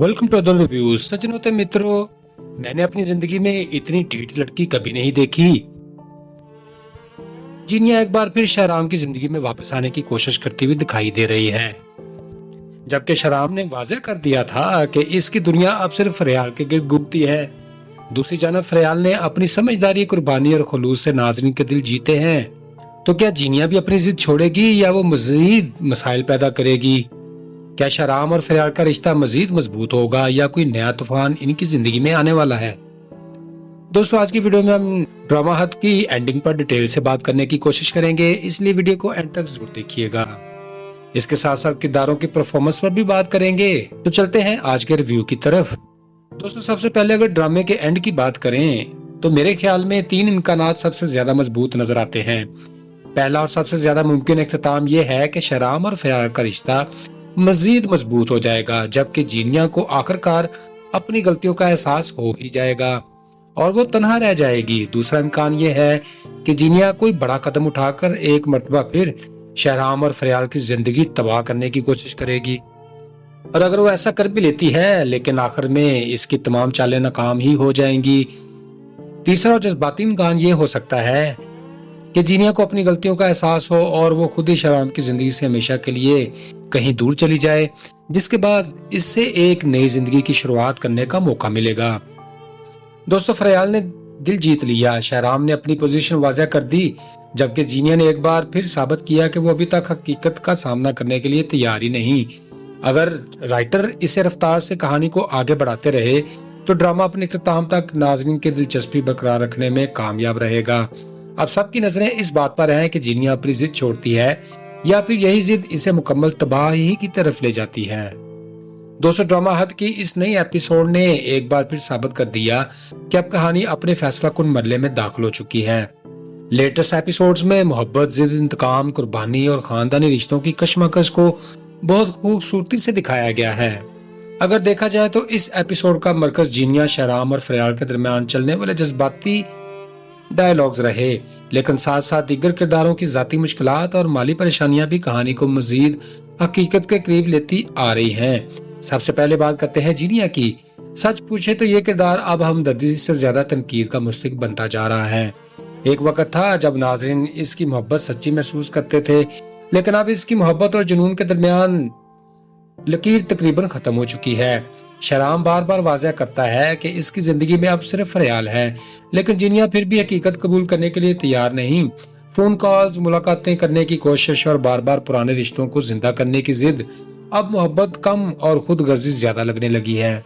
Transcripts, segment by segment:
Welcome to other reviews. सज्जनों तो मित्रों, मैंने अपनी जिंदगी में इतनी ढीठ लड़की कभी नहीं देखी। जीनिया एक बार फिर शहराम की जिंदगी में वापस आने की कोशिश करती हुई दिखाई दे रही है, जबकि शहराम ने वाज़ेह कर दिया था कि इसकी दुनिया अब सिर्फ फरियाल के गिर्द घूमती है। दूसरी जानब फरियाल ने अपनी समझदारी, कुर्बानी और खुलूस से नाज़रीन के दिल जीते हैं। तो क्या जीनिया भी अपनी जिद छोड़ेगी या वो मजीद मसाइल पैदा करेगी? क्या शहराम और फरियाल का रिश्ता मजीद मजबूत होगा या कोई नया तूफान इनकी जिंदगी में आने वाला है? दोस्तों, आज की वीडियो में हम ड्रामा हद की एंडिंग पर डिटेल से बात करने की कोशिश करेंगे, इसलिए वीडियो को एंड तक जरूर देखिएगा। इसके साथ साथ किरदारों की परफॉर्मेंस पर भी बात करेंगे। तो चलते हैं आज के रिव्यू की तरफ। दोस्तों, सबसे पहले अगर ड्रामे के एंड की बात करें तो मेरे ख्याल में 3 इम्कानात सबसे ज्यादा मजबूत नजर आते हैं। पहला और सबसे ज्यादा मुमकिन इख्तिताम यह है कि शहराम और फरियाल का रिश्ता मजीद मजबूत हो जाएगा, जबकि जीनिया को आखिरकार अपनी गलतियों का एहसास हो ही जाएगा और वो तन्हा रह जाएगी। दूसरा इम्कान ये है कि जीनिया कोई बड़ा कदम उठाकर एक मर्तबा फिर शहराम और फरियाल की जिंदगी तबाह करने की कोशिश करेगी, और अगर वो ऐसा कर भी लेती है लेकिन आखिर में इसकी तमाम चालें नाकाम ही हो जाएंगी। तीसरा और जज्बाती इम्कान ये हो सकता है कि जीनिया को अपनी गलतियों का एहसास हो और वो खुद ही शहराम की जिंदगी से हमेशा के लिए कहीं दूर चली जाए, जिसके बाद इससे एक नई जिंदगी की शुरुआत करने का मौका मिलेगा। दोस्तों, फरियाल ने दिल जीत लिया, शहराम ने अपनी पोजीशन वाज़ेह कर दी, जबकि जीनिया ने एक बार फिर साबित किया कि वो अभी तक हकीकत का सामना करने के लिए तैयार ही नहीं। अगर राइटर इसे रफ्तार से कहानी को आगे बढ़ाते रहे तो ड्रामा अपने इख्तिताम तक नाज़रीन की दिलचस्पी बरकरार रखने में कामयाब रहेगा। अब सबकी नजरें इस बात पर हैं कि जीनिया अपनी जिद छोड़ती है या फिर यही जिद इसे मुकम्मल तबाही की तरफ ले जाती है। दोस्तों, ड्रामा हद की इस नई एपिसोड ने एक बार फिर साबित कर दिया कि अब कहानी अपने फैसला कुन मरले में दाखिल हो चुकी है। लेटेस्ट एपिसोड्स में मोहब्बत, जिद, इंतकाम, कुर्बानी और खानदानी रिश्तों की कशमकश को बहुत खूबसूरती से दिखाया गया है। अगर देखा जाए तो इस एपिसोड का मरकज जीनिया, शहराम और फरियाल के दरमियान चलने वाले जज्बाती डायलॉग्स रहे, लेकिन साथ साथ दीगर किरदारों की जाती मुश्किलात और माली परेशानियां भी कहानी को मजीद हकीकत के करीब लेती आ रही हैं। सबसे पहले बात करते हैं जीनिया की। सच पूछे तो ये किरदार अब हमदर्दी से ज्यादा तनकीद का मुस्तहिक बनता जा रहा है। एक वक्त था जब नाज़रीन इसकी मोहब्बत सच्ची महसूस करते थे, लेकिन अब इसकी मोहब्बत और जुनून के दरमियान लकीर तकरीबन खत्म हो चुकी है। शहराम बार बार वाज़ेह करता है कि इसकी जिंदगी में अब सिर्फ फरियाल है, लेकिन जीनिया फिर भी हकीकत कबूल करने के लिए तैयार नहीं। फोन कॉल्स, मुलाकातें करने की कोशिश और बार बार पुराने रिश्तों को जिंदा करने की जिद अब मोहब्बत कम और खुद गर्जी ज्यादा लगने लगी है।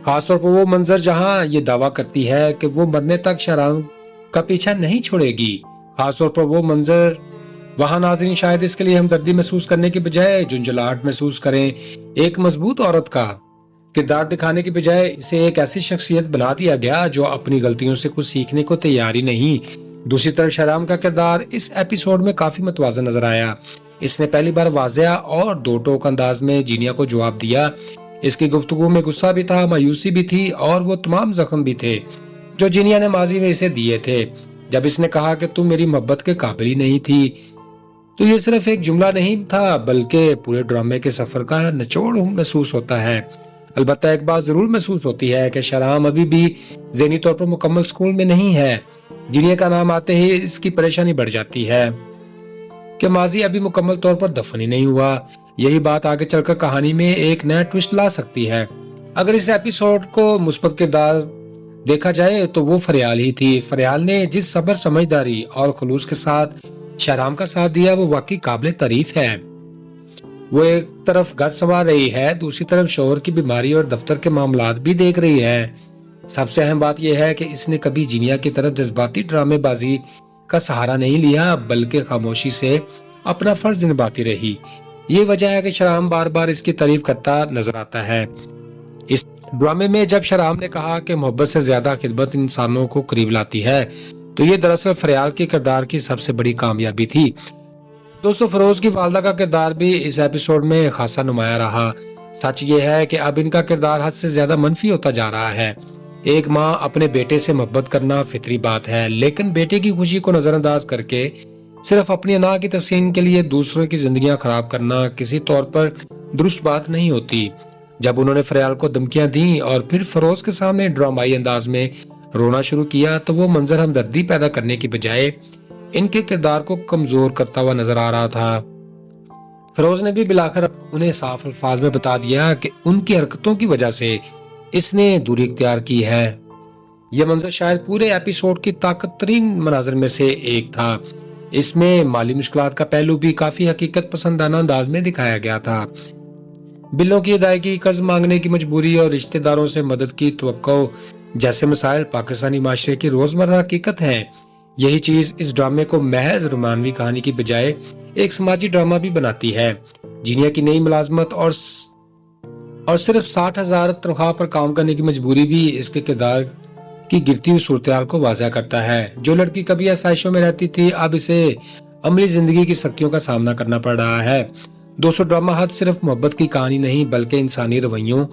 खासतौर पर वो मंजर जहाँ ये दावा करती है कि वो मरने तक शहराम का पीछा नहीं छोड़ेगी। खासतौर पर वो मंजर वहाँ नाज़रीन शायद इसके लिए हमदर्दी महसूस करने की बजाय झुंझलाहट महसूस करें। एक मजबूत औरत का किरदार दिखाने की बजाय इसे एक ऐसी शख्सियत बना दिया गया जो अपनी गलतियों से कुछ सीखने को तैयार ही नहीं। दूसरी तरफ शहराम का किरदार इस एपिसोड में काफी मतवाज़न नजर आया। इसने पहली बार वाज़ेह और दो टोक अंदाज में जीनिया को जवाब दिया। इसकी गुफ्तगू में गुस्सा भी था, मायूसी भी थी और वो तमाम जख्म भी थे जो जीनिया ने माजी में इसे दिए थे। जब इसने कहा कि तुम मेरी मोहब्बत के काबिल ही नहीं थी, तो ये सिर्फ एक जुमला नहीं था बल्कि पूरे ड्रामे के सफर का निचोड़ महसूस होता है। अलबत्ता एक बात जरूर महसूस होती है कि शहराम अभी भी ज़हनी तौर पर मुकम्मल स्कूल में नहीं है। जीनिया का नाम आते ही इसकी परेशानी बढ़ जाती है कि माजी अभी मुकम्मल तौर पर दफन ही नहीं हुआ। यही बात आगे चलकर कहानी में एक नया ट्विस्ट ला सकती है। अगर इस एपिसोड को मुस्बत किरदार देखा जाए तो वो फरियाल ही थी। फरियाल ने जिस सब्र, समझदारी और खुलूस के साथ शहराम का साथ दिया वो वाकई काबिल तारीफ है। वो एक तरफ घर संभाल रही है, दूसरी तरफ शोहर की बीमारी और दफ्तर के मामलात भी देख रही है। सबसे अहम बात यह है कि इसने कभी जीनिया की तरफ जज्बाती ड्रामेबाजी का सहारा नहीं लिया, बल्कि खामोशी से अपना फर्ज निभाती रही। ये वजह है कि शहराम बार बार इसकी तारीफ करता नजर आता है। इस ड्रामे में जब शहराम ने कहा कि मोहब्बत से ज्यादा खिदमत इंसानों को करीब लाती है, तो ये दरअसल फरियाल के किरदार की सबसे बड़ी कामयाबी थी। दोस्तों, फरोज की वालदा का किरदार भी इस एपिसोड में खासा नुमाया रहा। सच ये है कि अब इनका किरदार हद से ज्यादा मनफी होता जा रहा है। एक माँ अपने बेटे से मोहब्बत करना फितरी बात है, लेकिन बेटे की खुशी को नजरअंदाज करके सिर्फ अपनी अना की तस्कीन के लिए दूसरों की जिंदगियां खराब करना किसी तौर पर दुरुस्त बात नहीं होती। जब उन्होंने फरियाल को धमकियां दी और फिर फरोज के सामने ड्रामाई अंदाज में रोना शुरू किया तो वो मंजर हमदर्दी पैदा करने की बजाय इनके किरदार को कमजोर करता हुआ नजर आ रहा था। फरोज ने भी बिलाकर उन्हें साफ अल्फाज में बता दिया कि उनकी हरकतों की वजह से इसने दूरी इख्तियार की है। यह मंजर शायद पूरे एपिसोड की ताकत तरीन मनाजर में से एक था। इसमें माली मुश्किलात का पहलू भी काफी हकीकत पसंदाना अंदाज में दिखाया गया था। बिलों की अदायगी, कर्ज मांगने की मजबूरी और रिश्तेदारों से मदद की तवक्को जैसे मसाइल पाकिस्तानी माशरे की रोजमर्रा हकीकत हैं। यही चीज इस ड्रामे को महज रोमानवी कहानी की बजाय एक समाजी ड्रामा भी बनाती है। जीनिया की नई मुलाजमत और सिर्फ 60,000 तनख्वाह पर काम करने की मजबूरी भी इसके किरदार की गिरती हुई सूरत को वाज़ा करता है। जो लड़की कभी आसाइशों में रहती थी, अब इसे अमली जिंदगी की सख्तियों का सामना करना पड़ रहा है। दोस्तों, ड्रामा हद सिर्फ मोहब्बत की कहानी नहीं बल्कि इंसानी रवैयों,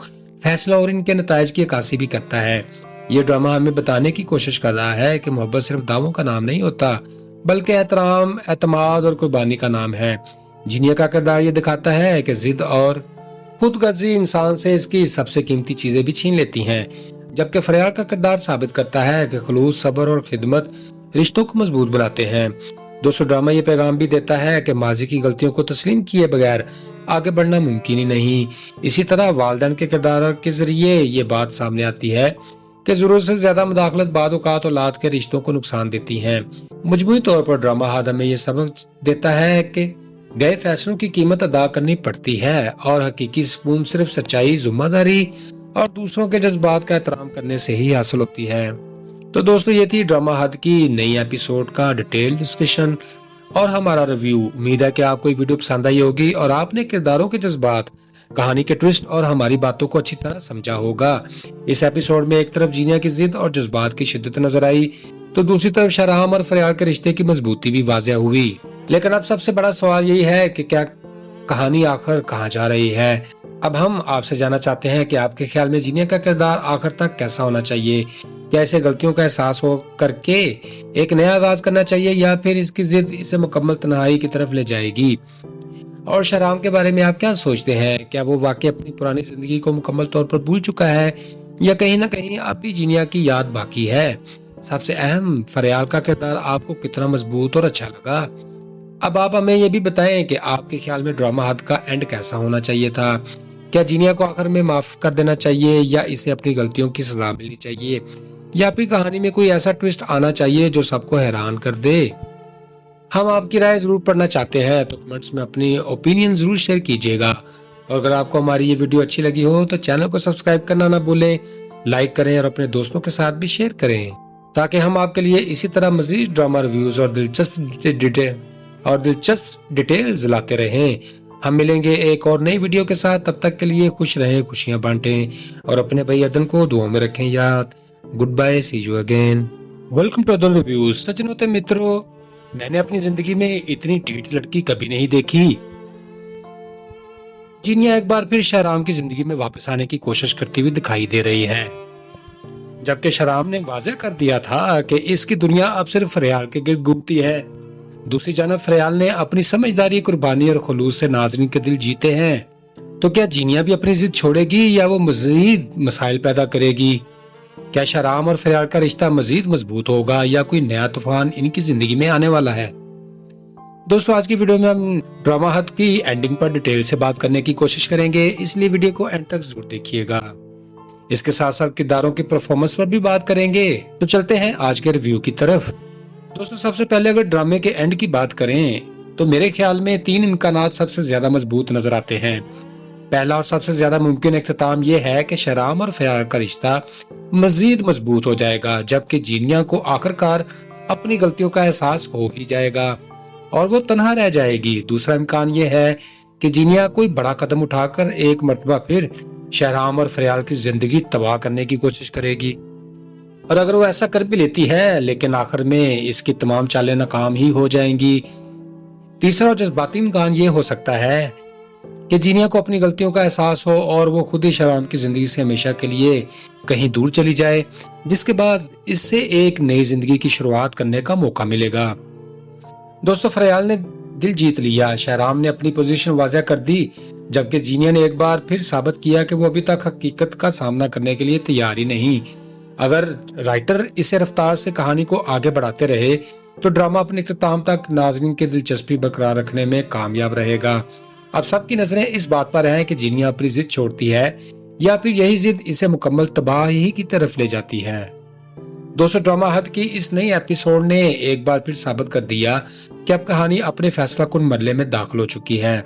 फैसला और इनके नताइज की अक्कासी भी करता है। ये ड्रामा हमें बताने की कोशिश कर रहा है कि मोहब्बत सिर्फ दावों का नाम नहीं होता बल्कि एहतराम, एतमाद और कुर्बानी का नाम है। जीनिया का किरदार ये दिखाता है कि जिद और खुदगर्जी इंसान से इसकी सबसे कीमती चीजें भी छीन लेती हैं, जबकि फरियाल का किरदार साबित करता है कि खलूस, सब्र और खिदमत रिश्तों को मजबूत बनाते हैं। दोस्तों, ड्रामा ये पैगाम भी देता है कि माजी की गलतियों को तस्लीम किए बगैर आगे बढ़ना मुमकिन ही नहीं। इसी तरह वालिदैन के किरदार के जरिए ये बात सामने आती है कि जरूरत से ज्यादा मुदाखलत बाद औकात औलाद के रिश्तों को नुकसान देती है। मजमूई तौर पर ड्रामा हमें ये सबक देता है कि गए फैसलों की कीमत अदा करनी पड़ती है और हकीकी सुकून सिर्फ सच्चाई, जिम्मेदारी और दूसरों के जज्बात का एहतराम करने से ही हासिल होती है। तो दोस्तों, ये थी ड्रामा हद की नई एपिसोड का डिटेल डिस्कशन और हमारा रिव्यू। उम्मीद है कि आपको ये वीडियो पसंद आई होगी और आपने किरदारों के जज्बात, कहानी के ट्विस्ट और हमारी बातों को अच्छी तरह समझा होगा। इस एपिसोड में एक तरफ जीनिया की जिद और जज्बात की शिद्दत नजर आई तो दूसरी तरफ शहराम और फरियाल के रिश्ते की मजबूती भी वाज़ेह हुई। लेकिन अब सबसे बड़ा सवाल यही है कि क्या कहानी आखिर कहाँ जा रही है। अब हम आपसे जानना चाहते हैं कि आपके ख्याल में जीनिया का किरदार आखिर तक कैसा होना चाहिए। क्या इसे गलतियों का एहसास हो करके एक नया आगाज करना चाहिए या फिर इसकी जिद इसे मुकम्मल तन्हाई की तरफ ले जाएगी। और शहराम के बारे में आप क्या सोचते हैं? क्या वो वाकई अपनी पुरानी जिंदगी को मुकम्मल तौर पर भूल चुका है या कहीं ना कहीं अब भी जीनिया की याद बाकी है? सबसे अहम, फरियाल का किरदार आपको कितना मजबूत और अच्छा लगा? अब आप हमें ये भी बताएं कि आपके ख्याल में ड्रामा हद का एंड कैसा होना चाहिए था। क्या जीनिया को आखिर में माफ कर देना चाहिए या इसे अपनी गलतियों की सजा मिलनी चाहिए या फिर कहानी में कोई ऐसा ट्विस्ट आना चाहिए जो सबको हैरान कर दे? हम आपकी राय जरूर पढ़ना चाहते हैं, तो कमेंट्स में अपनी ओपिनियन जरूर शेयर कीजिएगा। और अगर आपको हमारी ये वीडियो अच्छी लगी हो तो चैनल को सब्सक्राइब करना ना भूलें, लाइक करें और अपने दोस्तों के साथ भी शेयर करें ताकि हम आपके लिए इसी तरह मजीद ड्रामा रिव्यूज और दिलचस्प डिटेल्स लाते रहें। हम मिलेंगे एक और नई वीडियो के साथ। तब तक के लिए खुश रहें, खुशियां बांटें और अपने भाई अदन को दुआ में रखें याद। Good bye, see you again. Welcome to Adan reviews. सचिन होते मित्रों, मैंने अपनी जिंदगी में इतनी ढीठ लड़की कभी नहीं देखी। जीनिया एक बार फिर शहराम की जिंदगी में वापस आने की कोशिश करती हुई दिखाई दे रही है, जबकि शहराम ने वाज़ेह कर दिया था कि इसकी दुनिया अब सिर्फ फरियाल के गिर्द घूमती है। दूसरी जानब फरियाल ने अपनी समझदारी, कुर्बानी और खुलूस से नाज़रीन के दिल जीते हैं। तो क्या जीनिया भी अपनी जिद छोड़ेगी या वो मजीद मसाइल पैदा करेगी? क्या शहराम और फरियाल का रिश्ता मजीद मजबूत होगा या कोई नया तूफान इनकी जिंदगी में आने वाला है? दोस्तों, आज की वीडियो में हम ड्रामा हद की एंडिंग पर डिटेल से बात करने की कोशिश करेंगे, इसलिए वीडियो को एंड तक जरूर देखिएगा। इसके साथ साथ किरदारों की परफॉर्मेंस पर भी बात करेंगे। तो चलते हैं आज के रिव्यू की तरफ। दोस्तों, सबसे पहले अगर ड्रामे के एंड की बात करें तो मेरे ख्याल में 3 इम्कानात सबसे ज्यादा मजबूत नजर आते हैं। पहला और सबसे ज्यादा मुमकिन इख्तिताम ये है कि शहराम और फरियाल का रिश्ता मजीद मजबूत हो जाएगा, जबकि जीनिया को आखिरकार अपनी गलतियों का एहसास हो ही जाएगा और वो तन्हा रह जाएगी। दूसरा इम्कान ये है कि जीनिया कोई बड़ा कदम उठाकर एक मर्तबा फिर शहराम और फरियाल की जिंदगी तबाह करने की कोशिश करेगी, और अगर वो ऐसा कर भी लेती है लेकिन आखिर में इसकी तमाम चालें नाकाम ही हो जाएंगी। तीसरा और जज्बाती इम्कान ये हो सकता है कि जीनिया को अपनी गलतियों का एहसास हो और वो खुद ही शहराम की जिंदगी से हमेशा के लिए कहीं दूर चली जाए, जिसके बाद इससे एक नई जिंदगी की शुरुआत करने का मौका मिलेगा। दोस्तों, फरियाल ने دل جیت لیا۔ شہرام نے اپنی پوزیشن واضح کر دی، جبکہ جینیا نے ایک بار پھر ثابت کیا کہ وہ ابھی تک حقیقت کا سامنا کرنے کے لیے تیار ہی نہیں۔ اگر رائٹر اسے رفتار سے کہانی کو آگے بڑھاتے رہے تو ڈرامہ اپنے اختتام تک ناظرین کی دلچسپی برقرار رکھنے میں کامیاب رہے گا۔ اب سب کی نظریں اس بات پر ہیں کہ جینیا اپنی ضد چھوڑتی ہے یا پھر یہی ضد اسے مکمل تباہی کی طرف لے جاتی ہے۔ دوستو، ڈرامہ حد کی اس نئی ایپیسوڈ نے ایک بار پھر ثابت کر دیا کہ اب کہانی اپنے فیصلہ کن مرحلے میں داخل ہو چکی ہے۔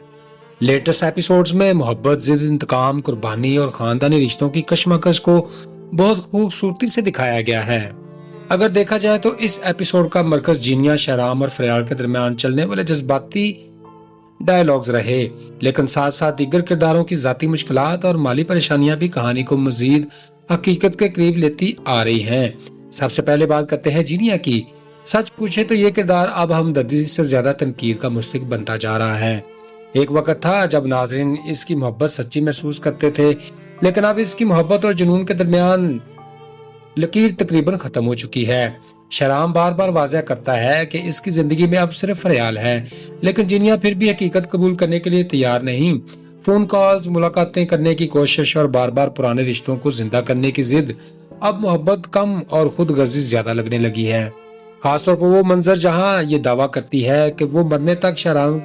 لیٹسٹ ایپیسوڈز میں محبت، ضد، انتقام، قربانی اور خاندانی رشتوں کی کشمکش کو بہت خوبصورتی سے دکھایا گیا ہے۔ اگر دیکھا جائے تو اس ایپیسوڈ کا مرکز جینیا، شہرام اور فریال کے درمیان چلنے والے جذباتی ڈائیلاگز رہے، لیکن ساتھ ساتھ دیگر کرداروں کی ذاتی مشکلات اور مالی پریشانیاں بھی کہانی کو مزید حقیقت کے قریب لیتی آ رہی ہیں۔ سب سے پہلے بات کرتے ہیں جینیا کی۔ سچ پوچھے تو یہ کردار اب ہمدردی سے زیادہ تنقید کا مستحق بنتا جا رہا ہے۔ ایک وقت تھا جب ناظرین اس کی محبت سچی محسوس کرتے تھے، لیکن اب اس کی محبت اور جنون کے درمیان لکیر تقریباً ختم ہو چکی ہے۔ شہرام بار بار واضح کرتا ہے کہ اس کی زندگی میں اب صرف فریال ہے، لیکن جینیا پھر بھی حقیقت قبول کرنے کے لیے تیار نہیں۔ فون کالز، ملاقاتیں کرنے کی کوشش اور بار بار پرانے رشتوں کو زندہ کرنے کی ضد اب محبت کم اور خود غرضی زیادہ لگنے لگی ہے۔ خاص طور پر وہ منظر جہاں یہ دعویٰ کرتی ہے کہ وہ مرنے تک شہرام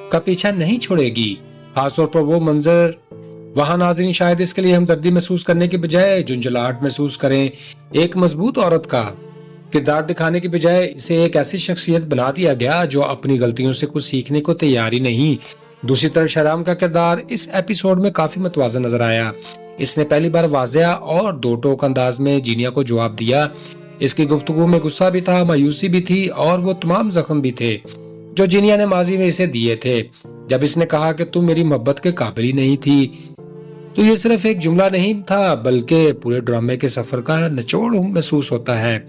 کا پیچھا نہیں چھوڑے گی۔ خاص طور پر وہ منظر وہاں ناظرین شاید اس کے لیے ہمدردی محسوس کرنے کے بجائے جھنجھلاہٹ محسوس کریں۔ ایک مضبوط عورت کا کردار دکھانے کے بجائے اسے ایک ایسی شخصیت بنا دیا گیا جو اپنی غلطیوں سے کچھ سیکھنے کو تیار ہی نہیں۔ دوسری طرف شہرام کا کردار اس ایپیسوڈ میں کافی متوازن نظر آیا۔ اس نے پہلی بار واضح اور دو ٹوک انداز میں جینیا کو جواب دیا۔ اس کی گفتگو میں غصہ بھی تھا، مایوسی بھی تھی اور وہ تمام زخم بھی تھے جو جینیا نے ماضی میں اسے دیے تھے۔ جب اس نے کہا کہ تم میری محبت کے قابل ہی نہیں تھی، تو یہ صرف ایک جملہ نہیں تھا بلکہ پورے ڈرامے کے سفر کا نچوڑ محسوس ہوتا ہے۔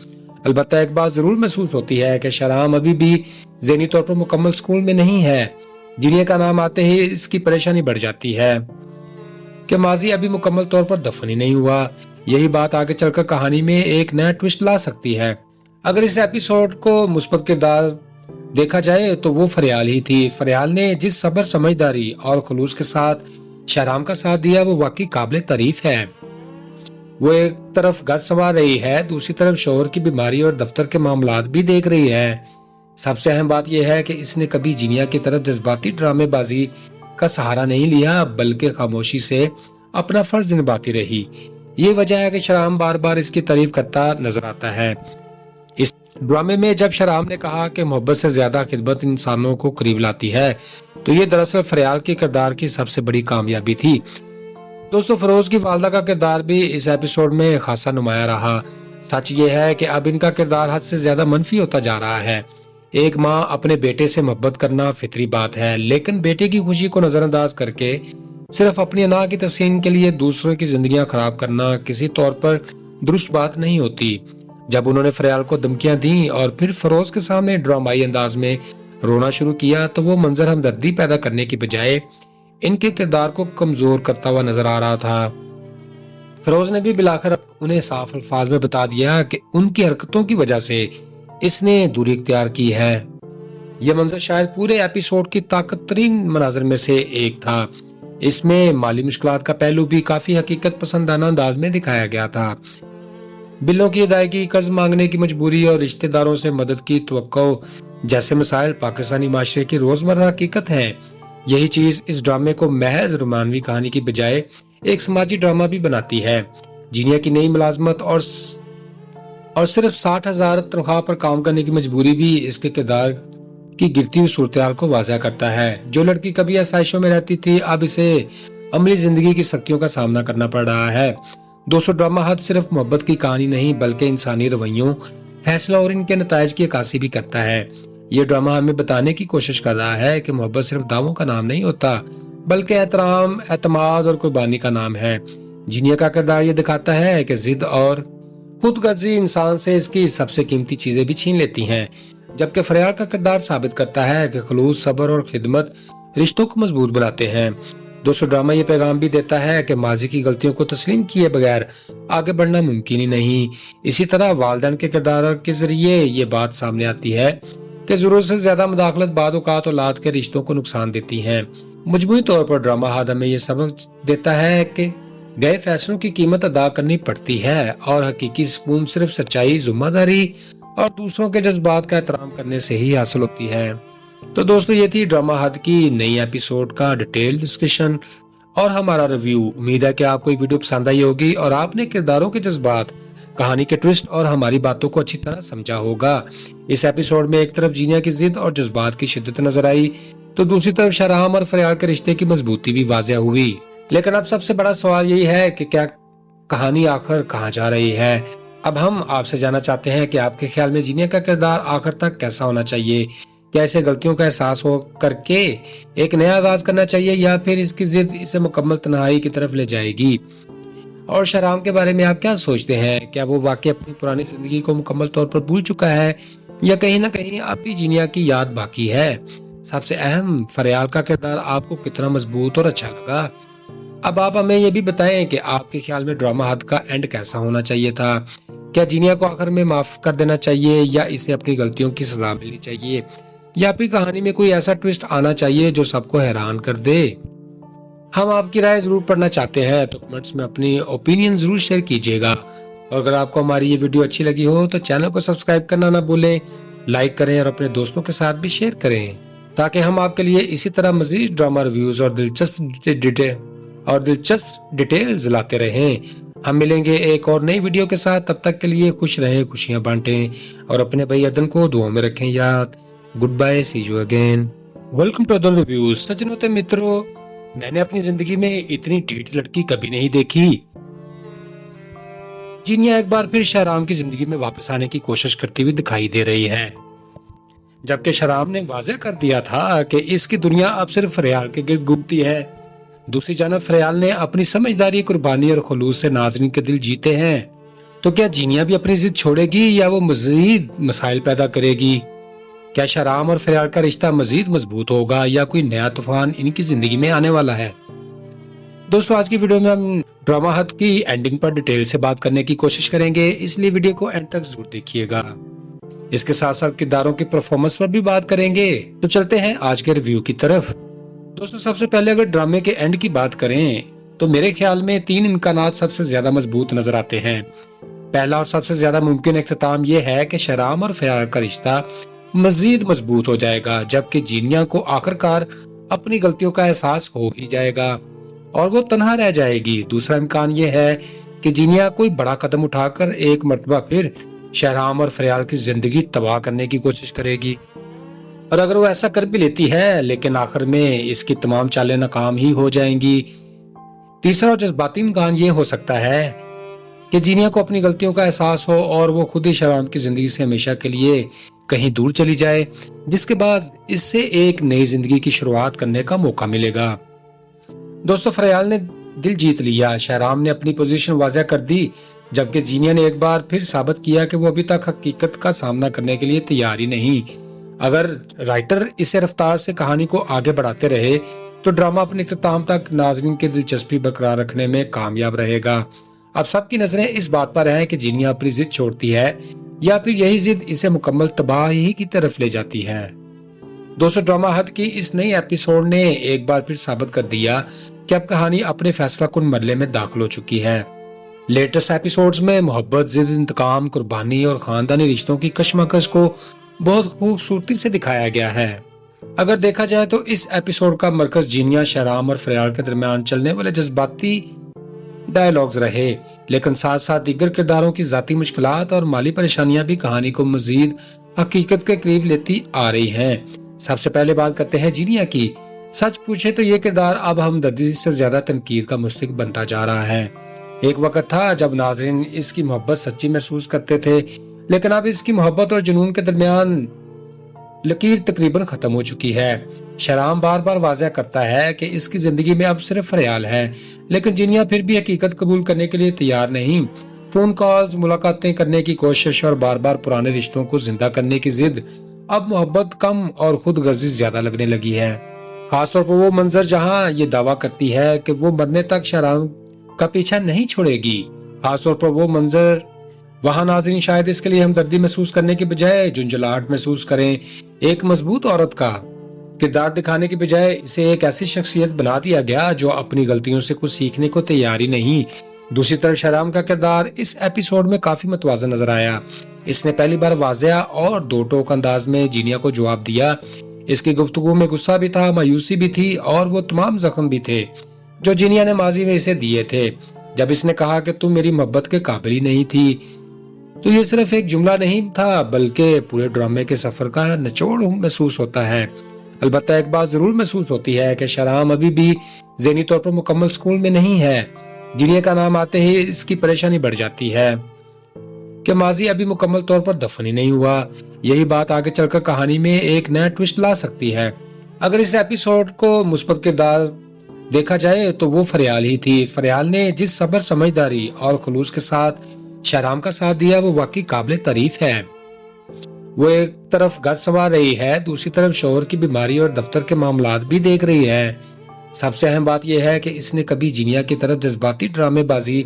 البتہ ایک بات ضرور محسوس ہوتی ہے کہ شہرام ابھی بھی ذہنی طور پر مکمل سکون میں نہیں ہے۔ جینیا کا نام آتے ہی اس کی پریشانی بڑھ جاتی ہے کہ ماضی ابھی مکمل طور پر دفن ہی نہیں ہوا۔ یہی بات آگے چل کر کہانی میں ایک نیا ٹوسٹ لا سکتی ہے۔ اگر اس ایپیسوڈ کو مثبت کردار دیکھا جائے تو وہ فریال ہی تھی۔ فریال نے جس صبر، سمجھداری اور خلوص کے ساتھ شہرام کا ساتھ دیا وہ واقعی قابل تعریف ہے۔ وہ ایک طرف گھر سنوار رہی ہے، دوسری طرف شوہر کی بیماری اور دفتر کے معاملات بھی دیکھ رہی ہے۔ سب سے اہم بات یہ ہے کہ اس نے کبھی جینیا کی طرف جذباتی ڈرامے بازی کا سہارا نہیں لیا بلکہ خاموشی سے اپنا فرض نبھاتی رہی۔ یہ وجہ ہے کہ شہرام بار بار اس کی تعریف کرتا نظر آتا ہے۔ اس ڈرامے میں جب شہرام نے کہا کہ محبت سے زیادہ خدمت انسانوں کو قریب لاتی ہے تو یہ دراصل فریال کے کردار کی سب سے بڑی کامیابی تھی۔ دوستو، فروز کی والدہ کا کردار بھی اس ایپیسوڈ میں خاصا نمایاں رہا۔ سچ یہ ہے کہ اب ان کا کردار حد سے زیادہ منفی ہوتا جا رہا ہے۔ ایک ماں اپنے بیٹے سے محبت کرنا فطری بات ہے، لیکن بیٹے کی خوشی کو نظر انداز کر کے صرف اپنی انا کی تسکین کے لیے دوسروں کی زندگیاں خراب کرنا کسی طور پر درست بات نہیں ہوتی۔ جب انہوں نے فریال کو دھمکیاں دیں اور پھر فروز کے سامنے ڈرامائی انداز میں رونا شروع کیا تو وہ منظر ہمدردی پیدا کرنے کی بجائے ان کے کردار کو کمزور کرتا ہوا نظر آ رہا تھا۔ فروز نے بھی بلاخر انہیں صاف الفاظ میں بتا دیا کہ ان کی حرکتوں کی وجہ سے اس نے دوری اختیار کی ہے۔ یہ منظر شاید پورے ایپیسوڈ کی طاقت ترین مناظر میں سے ایک تھا۔ اس میں مالی مشکلات کا پہلو بھی کافی حقیقت پسندانہ انداز میں دکھایا گیا تھا۔ بلوں کی ادائیگی، قرض مانگنے کی مجبوری اور رشتہ داروں سے مدد کی توقع جیسے مسائل پاکستانی معاشرے کی روزمرہ حقیقت ہیں۔ یہی چیز اس ڈرامے کو محض رومانوی کہانی کی بجائے ایک سماجی ڈرامہ بھی بناتی ہے۔ جینیا کی نئی ملازمت اور صرف 60,000 تنخواہ پر کام کرنے کی مجبوری بھی اس کے کردار کی گرتی ہوئی صورتحال کو واضح کرتا ہے۔ جو لڑکی کبھی آسائشوں میں رہتی تھی اب اسے عملی زندگی کی سختیوں کا سامنا کرنا پڑ رہا ہے۔ دوستو، ڈرامہ حد صرف محبت کی کہانی نہیں بلکہ انسانی رویوں، فیصلہ اور ان کے نتائج کی عکاسی بھی کرتا ہے۔ یہ ڈرامہ ہمیں بتانے کی کوشش کر رہا ہے کہ محبت صرف دعووں کا نام نہیں ہوتا بلکہ احترام، اعتماد اور قربانی کا نام ہے۔ جینیا کا کردار یہ دکھاتا ہے کہ ضد اور خود غرضی انسان سے اس کی سب سے قیمتی چیزیں بھی چھین لیتی ہیں، جبکہ فریال کا کردار ثابت کرتا ہے کہ خلوص، صبر اور خدمت رشتوں کو مضبوط بناتے ہیں۔ دوستو، ڈرامہ یہ پیغام بھی دیتا ہے کہ ماضی کی غلطیوں کو تسلیم کیے بغیر آگے بڑھنا ممکن ہی نہیں۔ اسی طرح والدین کے کردار کے ذریعے یہ بات سامنے آتی ہے कि जरूरत से ज्यादा मुदाखलत बाद औकात औलाद के रिश्तों को नुकसान देती है। मजमूई तौर पर ड्रामा हाद हमें ये सबक देता है कि गए फैसलों की कीमत अदा करनी पड़ती है और हकीकी सुकून सिर्फ सच्चाई, जिम्मेदारी और दूसरों के जज्बात का एहतराम करने से ही हासिल होती है। तो दोस्तों, ये थी ड्रामा हद की नई एपिसोड का डिटेल डिस्कशन और हमारा रिव्यू। उम्मीद है कि आपको ये वीडियो पसंद आई होगी और आपने किरदारों के जज्बात, कहानी के ट्विस्ट और हमारी बातों को अच्छी तरह समझा होगा। इस एपिसोड में एक तरफ जीनिया की जिद और जज्बात की शिद्दत नजर आई, तो दूसरी तरफ शहराम और फरियाल के रिश्ते की मजबूती भी वाज़ेह हुई। लेकिन अब सबसे बड़ा सवाल यही है कि क्या कहानी आखिर कहाँ जा रही है। अब हम आपसे जानना चाहते हैं कि आपके ख्याल में जीनिया का किरदार आखिर तक कैसा होना चाहिए। क्या इसे गलतियों का एहसास हो करके एक नया आगाज करना चाहिए या फिर इसकी जिद इसे मुकम्मल तन्हाई की तरफ ले जाएगी। और शहराम के बारे में आप क्या सोचते हैं? क्या वो वाकई अपनी पुरानी जिंदगी को मुकम्मल तौर पर भूल चुका है या कहीं ना कहीं अब भी जीनिया की याद बाकी है? सबसे अहम, फरियाल का किरदार आपको कितना मजबूत और अच्छा लगा? अब आप हमें ये भी बताएं कि आपके ख्याल में ड्रामा हद का एंड कैसा होना चाहिए था। क्या जीनिया को आखिर में माफ कर देना चाहिए या इसे अपनी गलतियों की सजा मिलनी चाहिए, या फिर कहानी में कोई ऐसा ट्विस्ट आना चाहिए जो सबको हैरान कर दे? हम आपकी राय जरूर पढ़ना चाहते हैं, तो कमेंट्स में अपनी ओपिनियन जरूर शेयर कीजिएगा। और अगर आपको हमारी ये वीडियो अच्छी लगी हो तो चैनल को सब्सक्राइब करना ना भूलें, लाइक करें और अपने दोस्तों के साथ भी शेयर करें, ताकि हम आपके लिए इसी तरह मजीद ड्रामा रिव्यूज और दिलचस्प डिटेल्स लाते रहें। हम मिलेंगे एक और नई वीडियो के साथ। तब तक के लिए खुश रहें, खुशियां बांटें और अपने भाई अदन को दुआ में रखें याद। Good bye, see you again. Welcome to Adan reviews. सज्जनों ते मित्रों, मैंने अपनी जिंदगी में इतनी ढीठ लड़की कभी नहीं देखी। जीनिया एक बार फिर शहराम की जिंदगी में वापस आने की कोशिश करती हुई दिखाई दे रही है, जबकि शहराम ने वाज़ेह कर दिया था कि इसकी दुनिया अब सिर्फ फरियाल के गिर्द घूमती है। दूसरी जानब फरियाल ने अपनी समझदारी, कुर्बानी और खुलूस से नाज़रीन के दिल जीते हैं। तो क्या जीनिया भी अपनी जिद छोड़ेगी या वो मजीद मसाइल पैदा करेगी? क्या शहराम और फरियाल का रिश्ता मजीद मजबूत होगा या कोई नया तूफान इनकी जिंदगी में आने वाला है? दोस्तों, आज की वीडियो में हम ड्रामा हद की एंडिंग पर डिटेल से बात करने की कोशिश करेंगे, इसलिए वीडियो को एंड तक जरूर देखिएगा। इसके साथ साथ किरदारों की परफॉर्मेंस पर भी बात करेंगे। तो चलते हैं आज के रिव्यू की तरफ। दोस्तों, सबसे पहले अगर ड्रामे के एंड की बात करें तो मेरे ख्याल में 3 इम्कानात सबसे ज्यादा मजबूत नजर आते हैं। पहला और सबसे ज्यादा मुमकिन इख्तिताम यह है कि शहराम और फरियाल का रिश्ता मजीद मजबूत हो जाएगा, जबकि जीनिया को आखिरकार अपनी गलतियों का एहसास हो ही जाएगा और वो तन्हा रह जाएगी। दूसरा इम्कान ये है कि जीनिया कोई बड़ा कदम उठाकर एक मर्तबा फिर शहराम और फरियाल की जिंदगी तबाह करने की कोशिश करेगी, और अगर वो ऐसा कर भी लेती है लेकिन आखिर में इसकी तमाम चालें नाकाम ही हो जाएंगी। तीसरा और जज्बाती इम्कान ये हो सकता है कि जीनिया को अपनी गलतियों का एहसास हो और वो खुद ही शहराम की जिंदगी से हमेशा के लिए कहीं दूर चली जाए, जिसके बाद इससे एक नई जिंदगी की शुरुआत करने का मौका मिलेगा। दोस्तों, फरियाल ने दिल जीत लिया, शहराम ने अपनी पोजीशन वाज़ेह कर दी, जबकि जीनिया ने एक बार फिर साबित किया कि वो अभी तक हकीकत का सामना करने के लिए तैयार ही नहीं। अगर राइटर इसे रफ्तार से कहानी को आगे बढ़ाते रहे तो ड्रामा अपने इख्तिताम तक नाज़रीन की दिलचस्पी बरकरार रखने में कामयाब रहेगा। अब सबकी नजरें इस बात पर हैं कि जीनिया अपनी जिद छोड़ती है या फिर यही जिद इसे मुकम्मल तबाही की तरफ ले जाती है। दोस्तों, ड्रामा हद की इस नई एपिसोड ने एक बार फिर साबित कर दिया कि अब कहानी अपने फैसला कुन मरले में दाखिल हो चुकी है। लेटेस्ट एपिसोड्स में मोहब्बत, जिद, इंतकाम, कुर्बानी और खानदानी रिश्तों की कशमकश को बहुत खूबसूरती से दिखाया गया है। अगर देखा जाए तो इस एपिसोड का मरकज जीनिया, शहराम और फरियाल के दरमियान चलने वाले जज्बाती डायलॉग्स रहे, लेकिन साथ साथ दीगर किरदारों की जाती मुश्किलात और माली परेशानियां भी कहानी को मजीद हकीकत के करीब लेती आ रही हैं। सबसे पहले बात करते हैं जीनिया की। सच पूछे तो ये किरदार अब हमदर्दी से ज्यादा तनकीद का मुस्तहिक बनता जा रहा है। एक वक्त था जब नाज़रीन इसकी मोहब्बत सच्ची महसूस करते थे, लेकिन अब इसकी मोहब्बत और जुनून के दरमियान लकीर तकरीबन खत्म हो चुकी है। शहराम बार बार वाज़ेह करता है कि इसकी जिंदगी में अब सिर्फ फरियाल है, लेकिन जीनिया फिर भी हकीकत कबूल करने के लिए तैयार नहीं। फोन कॉल्स, मुलाकातें करने की कोशिश और बार बार पुराने रिश्तों को जिंदा करने की जिद अब मोहब्बत कम और खुद गर्जी ज्यादा लगने लगी है। खासतौर पर वो मंजर जहाँ ये दावा करती है कि वो मरने तक शहराम का पीछा नहीं छोड़ेगी। खासतौर पर वो मंजर वहाँ नाज़रीन शायद इसके लिए हमदर्दी महसूस करने के बजाय झुंझलाहट महसूस करें। एक मजबूत औरत का किरदार दिखाने के बजाय इसे एक ऐसी शख्सियत बना दिया गया जो अपनी गलतियों से कुछ सीखने को तैयार ही नहीं। दूसरी तरफ शहराम का किरदार इस एपिसोड में काफी मतवाज़न नजर आया। इसने पहली बार वाज़ेह और दो टोक अंदाज में जीनिया को जवाब दिया। इसकी गुफ्तगू में गुस्सा भी था, मायूसी भी थी और वो तमाम जख्म भी थे जो जीनिया ने माजी में इसे दिए थे। जब इसने कहा कि तुम मेरी मोहब्बत के काबिल ही नहीं थी, तो ये सिर्फ एक जुमला नहीं था बल्कि पूरे ड्रामे के सफर का निचोड़ महसूस होता है। अलबत्ता एक बात जरूर महसूस होती है कि शहराम अभी भी ज़हनी तौर पर मुकम्मल सुकून में नहीं है। जीनिया का नाम आते ही इसकी परेशानी बढ़ जाती है कि माजी अभी मुकम्मल तौर पर दफन ही नहीं हुआ। यही बात आगे चलकर कहानी में एक नया ट्विस्ट ला सकती है। अगर इस एपिसोड को मुस्बत किरदार देखा जाए तो वो फरियाल ही थी। फरियाल ने जिस सब्र, समझदारी और खुलूस के साथ शहराम का साथ दिया वो वाकई काबिल तारीफ है। वो एक तरफ घर संवार रही है, दूसरी तरफ शोहर की बीमारी और दफ्तर के मामलात भी देख रही है। सबसे अहम बात यह है कि इसने कभी जीनिया की तरफ जज्बाती ड्रामेबाजी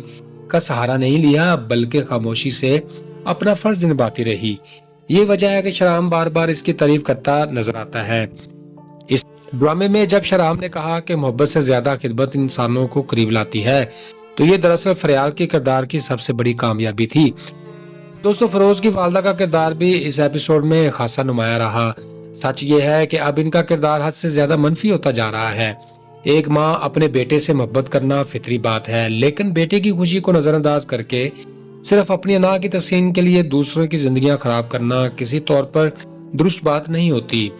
का सहारा नहीं लिया बल्कि खामोशी से अपना फर्ज निभाती रही। ये वजह है कि शहराम बार बार इसकी तारीफ करता नजर आता है। इस ड्रामे में जब शहराम ने कहा कि मोहब्बत से ज्यादा खिदमत इंसानों को करीब लाती है, तो ये दरअसल फरियाल के किरदार की सबसे बड़ी कामयाबी थी। दोस्तों, फरोज की वालदा का किरदार भी इस एपिसोड में खासा नुमाया रहा। सच ये है कि अब इनका किरदार हद से ज्यादा मनफी होता जा रहा है। एक माँ अपने बेटे से मोहब्बत करना फितरी बात है, लेकिन बेटे की खुशी को नजरअंदाज करके सिर्फ अपनी अना की तस्कीन के लिए दूसरों की जिंदगियां खराब करना किसी तौर पर दुरुस्त बात नहीं होती।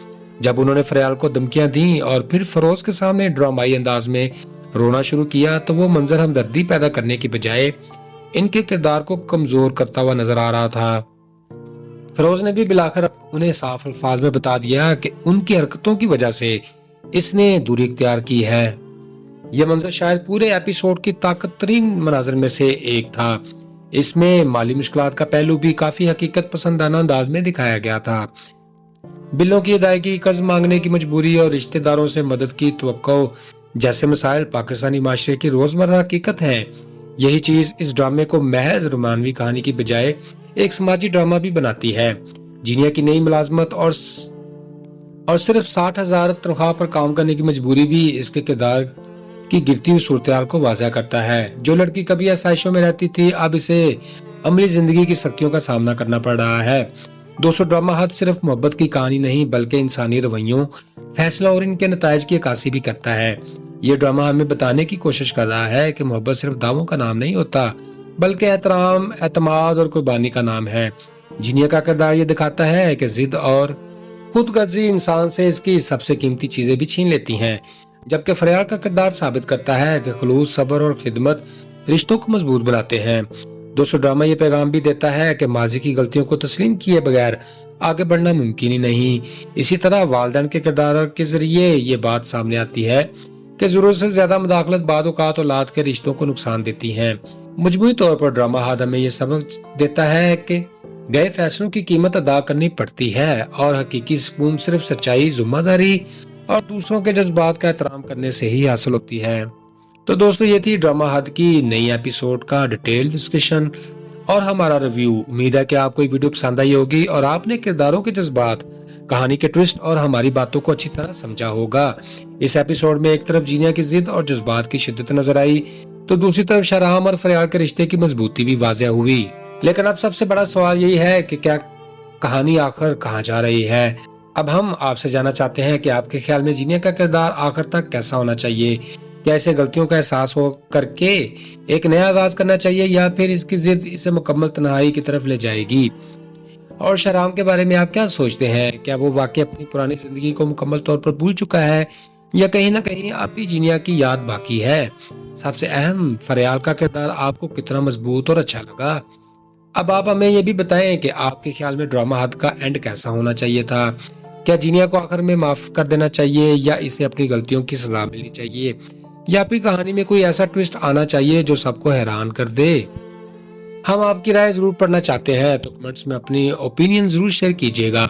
जब उन्होंने फरियाल को धमकियां दी और फिर फरोज के सामने ड्रामाई अंदाज में रोना शुरू किया, तो वो मंजर हमदर्दी पैदा करने की बजाय इनके किरदार को कमजोर करता हुआ नजर आ रहा था। फरोज ने भी बिलाखिर उन्हें साफ अल्फाज में बता दिया कि उनकी हरकतों की वजह से इसने दूरी इख्तियार की है। यह मंजर शायद पूरे एपिसोड की ताकत तरीन मनाजर में से एक था। इसमें माली मुश्किलात का पहलू भी काफी हकीकत पसंदाना अंदाज में दिखाया गया था। बिलों की अदायगी, कर्ज मांगने की मजबूरी और रिश्तेदारों से मदद की तवक्को जैसे मसाइल पाकिस्तानी माशरे की रोजमर्रा हकीकत हैं। यही चीज इस ड्रामे को महज रोमानवी कहानी की बजाय एक समाजी ड्रामा भी बनाती है। जीनिया की नई मुलाजमत और सिर्फ 60,000 तनख्वाह पर काम करने की मजबूरी भी इसके किरदार की गिरती हुई सूरत को वाज़ेह करता है। जो लड़की कभी आसाइशों में रहती थी, अब इसे अमली जिंदगी की सख्तियों का सामना करना पड़ रहा है। दोस्तों, ड्रामा हद सिर्फ मोहब्बत की कहानी नहीं बल्कि इंसानी रवैयों, फैसला और इनके नताइज की अक्कासी भी करता है। ये ड्रामा हमें बताने की कोशिश कर रहा है कि मोहब्बत सिर्फ दावों का नाम नहीं होता बल्कि एहतराम, एतमाद और कुर्बानी का नाम है। जीनिया का किरदार ये दिखाता है कि जिद और खुदगर्जी इंसान से इसकी सबसे कीमती चीजें भी छीन लेती हैं, जबकि फरियाल का किरदार साबित करता है कि खुलूस, सब्र और खिदमत रिश्तों को मजबूत बनाते हैं। दोस्तों, ड्रामा ये पैगाम भी देता है कि माजी की गलतियों को तस्लीम किए बगैर आगे बढ़ना मुमकिन ही नहीं। इसी तरह वालिदैन के किरदार के जरिए ये बात सामने आती है कि जरूरत से ज्यादा मुदाखलत बाद औकात औलाद के रिश्तों को नुकसान देती है। मजमूई तौर पर ड्रामा हाद हमें ये सबक देता है कि गए फैसलों की कीमत अदा करनी पड़ती है और हकीकी सुकून सिर्फ सच्चाई, जिम्मेदारी और दूसरों के जज्बात का एहतराम करने से ही हासिल होती है। तो दोस्तों, ये थी ड्रामा हद की नई एपिसोड का डिटेल डिस्कशन और हमारा रिव्यू। उम्मीद है कि आपको ये वीडियो पसंद आई होगी और आपने किरदारों के जज्बात, कहानी के ट्विस्ट और हमारी बातों को अच्छी तरह समझा होगा। इस एपिसोड में एक तरफ जीनिया की जिद और जज्बात की शिद्दत नजर आई, तो दूसरी तरफ शहराम और फरियाल के रिश्ते की मजबूती भी वाज़ेह हुई। लेकिन अब सबसे बड़ा सवाल यही है कि क्या कहानी आखिर कहाँ जा रही है। अब हम आपसे जानना चाहते हैं कि आपके ख्याल में जीनिया का किरदार आखिर तक कैसा होना चाहिए। क्या इसे गलतियों का एहसास हो करके एक नया आगाज करना चाहिए या फिर इसकी जिद इसे मुकम्मल तन्हाई की तरफ ले जाएगी। और शहराम के बारे में आप क्या सोचते हैं? क्या वो वाकई अपनी पुरानी जिंदगी को मुकम्मल तौर पर भूल चुका है या कहीं ना कहीं आप ही जीनिया की याद बाकी है? सबसे अहम, फरियाल का किरदार आपको कितना मजबूत और अच्छा लगा? अब आप हमें ये भी बताएं कि आपके ख्याल में ड्रामा हद का एंड कैसा होना चाहिए था। क्या जीनिया को आखिर में माफ कर देना चाहिए या इसे अपनी गलतियों की सजा मिलनी चाहिए, या फिर कहानी में कोई ऐसा ट्विस्ट आना चाहिए जो सबको हैरान कर दे? हम आपकी राय जरूर पढ़ना चाहते हैं, तो कमेंट्स में अपनी ओपिनियन जरूर शेयर कीजिएगा।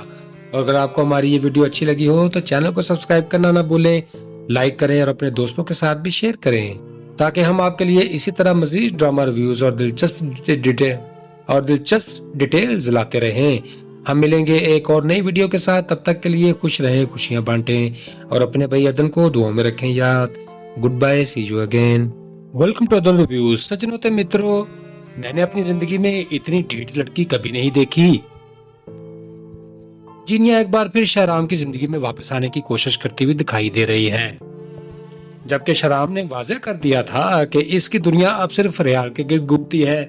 और अगर आपको हमारी ये वीडियो अच्छी लगी हो तो चैनल को सब्सक्राइब करना ना भूलें, लाइक करें और अपने दोस्तों के साथ भी शेयर करें, ताकि हम आपके लिए इसी तरह मजीद ड्रामा रिव्यूज और दिलचस्प और दिलचस्प डिटेल्स लाते रहें। हम मिलेंगे एक और नई वीडियो के साथ, तब तक के लिए खुश रहें, खुशियां बांटें और अपने भाई अदन को दुआ में रखें याद। Good bye, see you again. Welcome to Adan reviews. सज्जनों ते मित्रों, मैंने अपनी जिंदगी में इतनी ढीठ लड़की कभी नहीं देखी। जीनिया एक बार फिर शहराम की जिंदगी में वापस आने की कोशिश करती हुई दिखाई दे रही है, जबकि शहराम ने वाज़ेह कर दिया था कि इसकी दुनिया अब सिर्फ फरियाल के गिर्द घूमती है।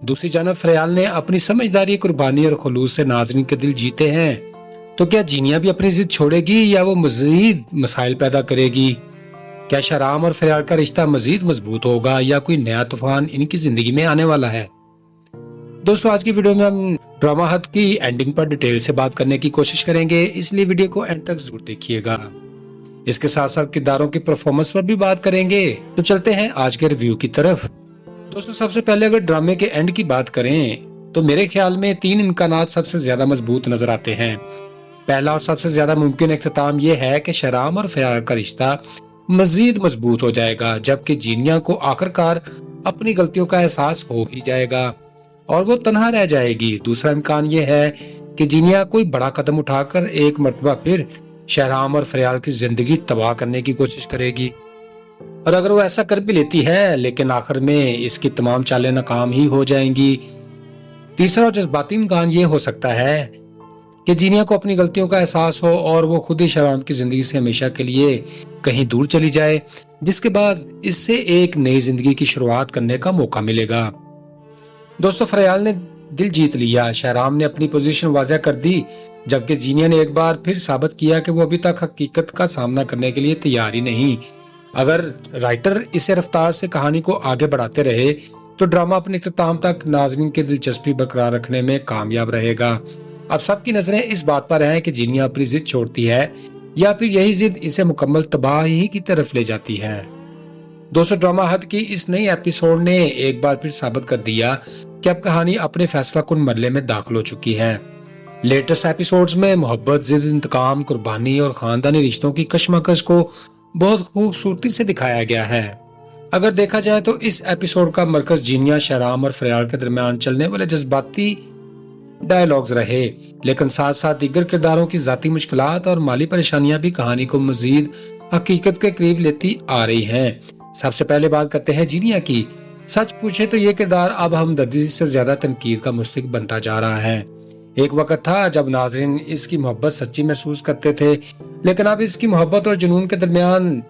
दूसरी जानब फरियाल ने अपनी समझदारी, कुर्बानी और खुलूस से नाज़रीन के दिल जीते हैं। तो क्या जीनिया भी अपनी जिद छोड़ेगी या वो मजीद मसाइल पैदा करेगी? क्या शहराम और फरियाल का रिश्ता मजीद मजबूत होगा या कोई नया तूफान इनकी जिंदगी में आने वाला है? दोस्तों, आज की वीडियो में हम ड्रामा हद की एंडिंग पर डिटेल से बात करने की कोशिश करेंगे, इसलिए वीडियो को एंड तक जरूर देखिएगा। इसके साथ साथ किरदारों की परफॉर्मेंस पर भी बात करेंगे। तो चलते हैं आज के रिव्यू की तरफ। दोस्तों, सबसे पहले अगर ड्रामे के एंड की बात करें तो मेरे ख्याल में 3 इम्कानात सबसे ज्यादा मजबूत नजर आते हैं। पहला और सबसे ज्यादा मुमकिन इख्तिताम यह है कि शहराम और फरियाल का रिश्ता मजीद मजबूत हो जाएगा, जबकि जीनिया को आखिरकार अपनी गलतियों का एहसास हो ही जाएगा और वो तन्हा रह जाएगी। दूसरा इम्कान ये है कि जीनिया कोई बड़ा कदम उठाकर एक मर्तबा फिर शहराम और फरियाल की जिंदगी तबाह करने की कोशिश करेगी, और अगर वो ऐसा कर भी लेती है लेकिन आखिर में इसकी तमाम चालें नाकाम ही हो जाएंगी। तीसरा और जज्बाती इम्कान ये हो सकता है कि जीनिया को अपनी गलतियों का एहसास हो और वो खुद ही शहराम की जिंदगी से हमेशा के लिए कहीं दूर चली जाए, जिसके बाद इससे एक नई जिंदगी की शुरुआत करने का मौका मिलेगा। दोस्तों, फरियाल ने दिल जीत लिया, शहराम ने अपनी पोजीशन वाज़ेह कर दी, जबकि जीनिया ने एक बार फिर साबित किया कि वो अभी तक हकीकत का सामना करने के लिए तैयार ही नहीं। अगर राइटर इसे रफ्तार से कहानी को आगे बढ़ाते रहे तो ड्रामा अपने इख्तिताम तक नाज़रीन की दिलचस्पी बरकरार रखने में कामयाब रहेगा। अब सबकी नजरें इस बात पर हैं कि जीनिया अपनी जिद छोड़ती है या फिर यही जिद इसे मुकम्मल तबाही की तरफ ले जाती है। दोस्तों, ड्रामा हद की इस नई एपिसोड ने एक बार फिर साबित कर दिया कि अब कहानी अपने फैसला कुन मरले में दाखिल हो चुकी है। लेटेस्ट एपिसोड्स में मोहब्बत, जिद, इंतकाम, कुर्बानी और खानदानी रिश्तों की कशमकश को बहुत खूबसूरती से दिखाया गया है। अगर देखा जाए तो इस एपिसोड का मरकज जीनिया, शहराम और फरियाल के दरमियान चलने वाले जज्बाती डायलॉग्स रहे, लेकिन साथ साथ दीगर किरदारों की जाती मुश्किलात और माली परेशानियां भी कहानी को मजीद हकीकत के करीब लेती आ रही हैं। सबसे पहले बात करते हैं जीनिया की। सच पूछे तो ये किरदार अब हमदर्दी से ज्यादा तनकीद का मुस्तहिक बनता जा रहा है। एक वक्त था जब नाज़रीन इसकी मोहब्बत सच्ची महसूस करते थे, लेकिन अब इसकी मोहब्बत और जुनून के दरमियान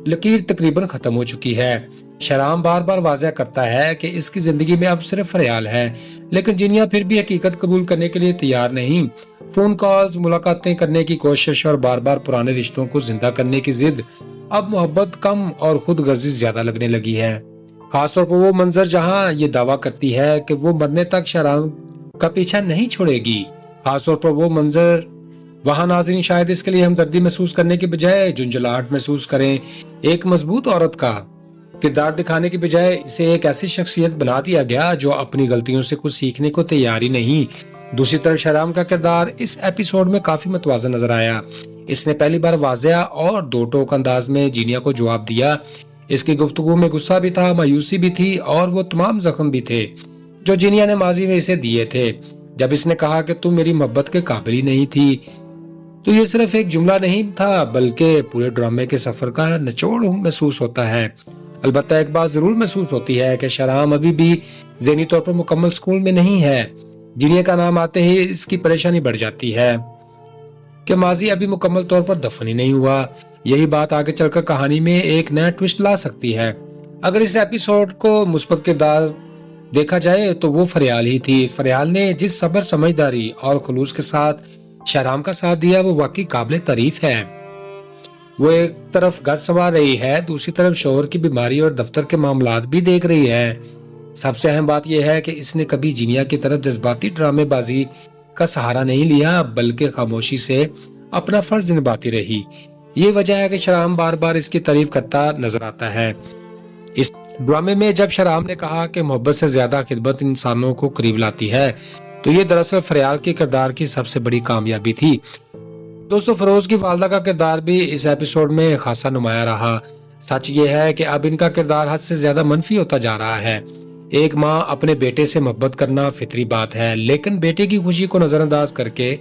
लकीर तकरीबन खत्म हो चुकी है। शहराम बार बार वाज़ेह करता है कि इसकी जिंदगी में अब सिर्फ फरियाल है, लेकिन जीनिया फिर भी हकीकत कबूल करने के लिए तैयार नहीं। फोन कॉल्स, मुलाकातें करने की कोशिश और बार बार पुराने रिश्तों को जिंदा करने की जिद अब मोहब्बत कम और खुद गर्जी ज्यादा लगने लगी है। खासतौर पर वो मंजर जहाँ ये दावा करती है कि वो मरने तक शहराम का पीछा नहीं छोड़ेगी। खासतौर पर वो मंजर वहाँ नाज़रीन शायद इसके लिए हमदर्दी महसूस करने की बजाय झुंझलाहट महसूस करें। एक मजबूत औरत का किरदार दिखाने की बजाय इसे एक ऐसी शख्सियत बना दिया गया जो अपनी गलतियों से कुछ सीखने को तैयार ही नहीं। दूसरी तरफ शहराम का किरदार इस एपिसोड में काफी मतवाज़न नजर आया। इसने पहली बार वाज़ेह और दो टोक अंदाज में जीनिया को जवाब दिया। इसकी गुफ्तगू में गुस्सा भी था, मायूसी भी थी और वो तमाम जख्म भी थे जो जीनिया ने माजी में इसे दिए थे। जब इसने कहा कि तुम मेरी मोहब्बत के काबिल ही नहीं थी, तो ये सिर्फ एक जुमला नहीं था बल्कि पूरे ड्रामे के सफर का निचोड़ महसूस होता है। अलबत्ता एक बात जरूर महसूस होती है कि शहराम अभी भी ज़हनी तौर पर मुकम्मल स्कूल में नहीं है। जीनिया का नाम आते ही इसकी परेशानी बढ़ जाती है कि माजी अभी मुकम्मल तौर पर दफन ही नहीं हुआ। यही बात आगे चलकर कहानी में एक नया ट्विस्ट ला सकती है। अगर इस एपिसोड को मुस्बत किरदार देखा जाए तो वो फरियाल ही थी। फरियाल ने जिस सब्र, समझदारी और खुलूस के साथ शहराम का साथ दिया वो वाकई काबिल तारीफ है। वो एक तरफ घर संवार रही है, दूसरी तरफ शोहर की बीमारी और दफ्तर के मामलात भी देख रही है। सबसे अहम बात यह है कि इसने कभी जीनिया की तरफ जज्बाती ड्रामेबाजी का सहारा नहीं लिया बल्कि खामोशी से अपना फर्ज निभाती रही। ये वजह है कि शहराम बार बार इसकी तारीफ करता नजर आता है। इस ड्रामे में जब शहराम ने कहा कि मोहब्बत से ज्यादा खिदमत इंसानों को करीब लाती है, तो ये दरअसल फरियाल के किरदार की सबसे बड़ी कामयाबी थी। दोस्तों, फरोज की वालदा का किरदार भी इस एपिसोड में खासा नुमाया रहा। सच ये है कि अब इनका किरदार हद से ज्यादा मनफी होता जा रहा है। ایک ماں اپنے بیٹے سے محبت کرنا فطری بات ہے، لیکن بیٹے کی خوشی کو نظر انداز کر کے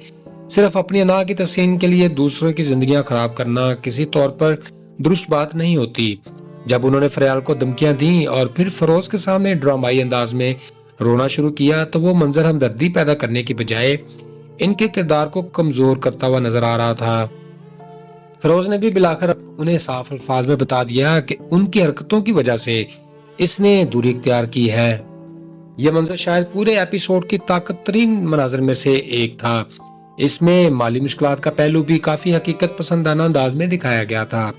صرف اپنی انا کی تسکین کے لیے دوسروں کی زندگیاں خراب کرنا کسی طور پر درست بات نہیں ہوتی۔ جب انہوں نے فریال کو دھمکیاں دیں اور پھر فیروز کے سامنے ڈرامائی انداز میں رونا شروع کیا تو وہ منظر ہمدردی پیدا کرنے کی بجائے ان کے کردار کو کمزور کرتا ہوا نظر آ رہا تھا۔ فیروز نے بھی بالآخر انہیں صاف الفاظ میں بتا دیا کہ ان کی حرکتوں کی وجہ سے اس نے دوری اختیار کی ہے۔ یہ منظر شاید پورے ایپیسوڈ کی طاقت ترین مناظر میں سے ایک تھا۔ اس میں مالی مشکلات کا پہلو بھی کافی حقیقت پسندانہ انداز میں دکھایا گیا تھا۔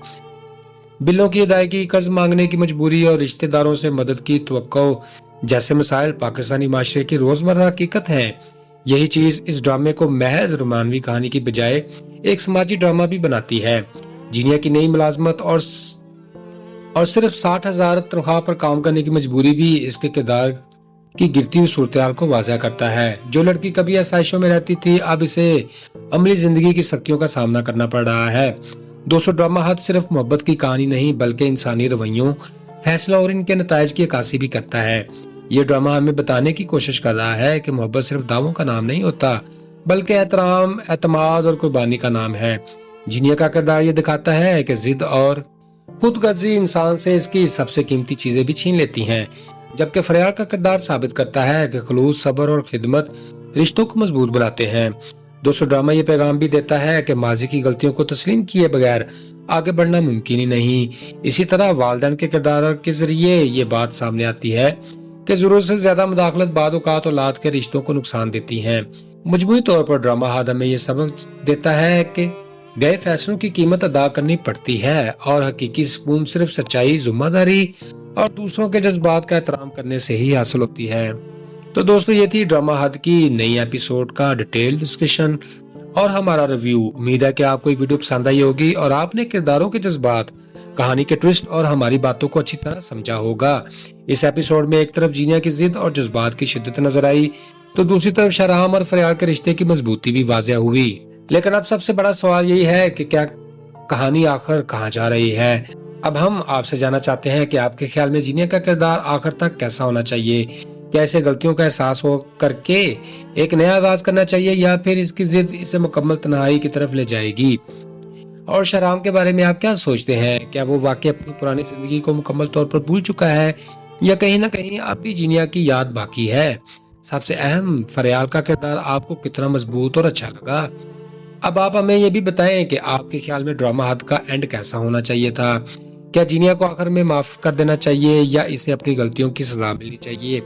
بلوں کی ادائیگی، قرض مانگنے کی مجبوری اور رشتہ داروں سے مدد کی توقع جیسے مسائل پاکستانی معاشرے کی روزمرہ حقیقت ہیں۔ یہی چیز اس ڈرامے کو محض رومانوی کہانی کی بجائے ایک سماجی ڈرامہ بھی بناتی ہے۔ جینیا کی نئی ملازمت اور صرف 60,000 تنخواہ پر کام کرنے کی مجبوری بھی اس کے کردار کی گرتی ہوئی صورتحال کو واضح کرتا ہے۔ جو لڑکی کبھی آسائشوں میں رہتی تھی اب اسے عملی زندگی کی سختیوں کا سامنا کرنا پڑ رہا ہے۔ دوستو، ڈرامہ حد صرف محبت کی کہانی نہیں بلکہ انسانی رویوں، فیصلہ اور ان کے نتائج کی عکاسی بھی کرتا ہے۔ یہ ڈرامہ ہمیں بتانے کی کوشش کر رہا ہے کہ محبت صرف دعووں کا نام نہیں ہوتا بلکہ احترام، اعتماد اور قربانی کا نام ہے۔ جینیا کا کردار یہ دکھاتا ہے کہ ضد اور خود غرضی انسان سے اس کی سب سے قیمتی چیزیں بھی چھین لیتی ہیں، جبکہ فریال کا کردار ثابت کرتا ہے کہ خلوص، صبر اور خدمت رشتوں کو مضبوط بناتے ہیں۔ دوستو، ڈرامہ یہ پیغام بھی دیتا ہے کہ ماضی کی غلطیوں کو تسلیم کیے بغیر آگے بڑھنا ممکن ہی نہیں۔ اسی طرح والدین کے کردار کے ذریعے یہ بات سامنے آتی ہے کہ ضرورت سے زیادہ مداخلت بعض اوقات اولاد کے رشتوں کو نقصان دیتی ہے۔ مجموعی طور پر ڈرامہ ہمیں یہ سبق دیتا ہے کہ گئے فیصلوں کی قیمت ادا کرنی پڑتی ہے اور حقیقی سکون صرف سچائی، ذمہ داری اور دوسروں کے جذبات کا احترام کرنے سے ہی حاصل ہوتی ہے۔ تو دوستو، یہ تھی ڈرامہ حد کی نئی ایپیسوڈ کا ڈیٹیل ڈسکشن اور ہمارا ریویو۔ امید ہے کہ آپ کو یہ ویڈیو پسند آئی ہوگی اور آپ نے کرداروں کے جذبات، کہانی کے ٹوسٹ اور ہماری باتوں کو اچھی طرح سمجھا ہوگا۔ اس ایپیسوڈ میں ایک طرف جینیا کی ضد اور جذبات کی شدت نظر آئی تو دوسری طرف شہرام اور فریال کے رشتے کی مضبوطی بھی واضح ہوئی۔ لیکن اب سب سے بڑا سوال یہی ہے کہ کیا کہانی آخر کہاں جا رہی ہے؟ اب ہم آپ سے جاننا چاہتے ہیں کہ آپ کے خیال میں جینیا کا کردار آخر تک کیسا ہونا چاہیے؟ کیا اسے غلطیوں کا احساس ہو کر کے ایک نیا آغاز کرنا چاہیے یا پھر اس کی ضد اسے مکمل تنہائی کی طرف لے جائے گی؟ اور شہرام کے بارے میں آپ کیا سوچتے ہیں؟ کیا وہ واقعی اپنی پرانی زندگی کو مکمل طور پر بھول چکا ہے یا کہیں نہ کہیں اب بھی جینیا کی یاد باقی ہے؟ سب سے اہم، فریال کا کردار آپ کو کتنا مضبوط اور اچھا لگا؟ اب آپ ہمیں یہ بھی بتائیں کہ آپ کے خیال میں ڈرامہ حد کا اینڈ کیسا ہونا چاہیے تھا؟ کیا جینیا کو آخر میں معاف کر دینا چاہیے یا اسے اپنی غلطیوں کی سزا ملنی چاہیے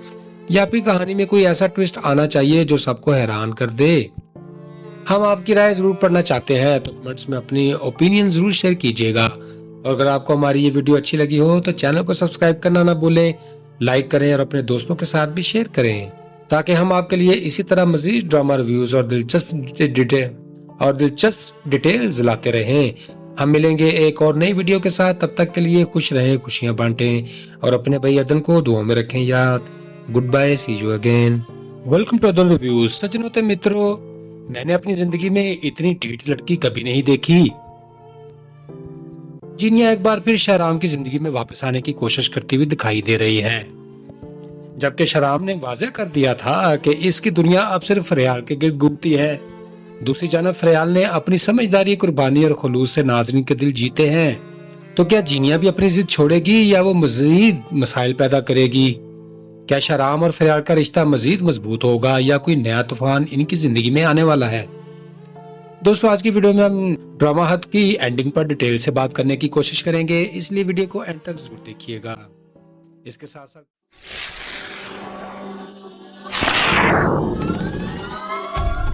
یا اپنی کہانی میں کوئی ایسا ٹوسٹ آنا چاہیے جو سب کو حیران کر دے؟ ہم آپ کی رائے ضرور پڑھنا چاہتے ہیں، تو کمنٹس میں اپنی اوپینین ضرور شیئر کیجیے گا۔ اور اگر آپ کو ہماری یہ ویڈیو اچھی لگی ہو تو چینل کو سبسکرائب کرنا نہ بھولیں، لائک کریں اور اپنے دوستوں کے ساتھ بھی شیئر کریں تاکہ ہم آپ کے لیے اسی طرح مزید ڈرامہ ریویوز اور دلچسپ ڈیٹیلز لاتے رہیں۔ ہم ملیں گے ایک اور نئی ویڈیو کے ساتھ، تب تک کے لیے خوش رہیں، خوشیاں بانٹیں اور اپنے بھائی عدن کو دعاؤں میں رکھیں یاد۔ Good bye, see you again. Welcome to Adan reviews. سجنوں تے مترو، میں نے اپنی زندگی میں اتنی ٹھیٹ لڑکی کبھی نہیں دیکھی۔ جینیا ایک بار پھر شہرام کی زندگی میں واپس آنے کی کوشش کرتی ہوئی دکھائی دے رہی ہے، جبکہ شہرام نے واضح کر دیا تھا کہ اس کی دنیا اب صرف فریال کے گرد گھومتی ہے۔ دوسری جانب فریال نے اپنی سمجھداری، قربانی اور خلوص سے ناظرین کے دل جیتے ہیں۔ تو کیا جینیا بھی اپنی ضد چھوڑے گی یا وہ مزید مسائل پیدا کرے گی؟ کیا شہرام اور فریال کا رشتہ مزید مضبوط ہوگا یا کوئی نیا طوفان ان کی زندگی میں آنے والا ہے؟ دوستو، آج کی ویڈیو میں ہم ڈرامہ حد کی اینڈنگ پر ڈیٹیل سے بات کرنے کی کوشش کریں گے، اس لیے ویڈیو کو اینڈ تک ضرور دیکھیے گا۔ اس کے ساتھ ساتھ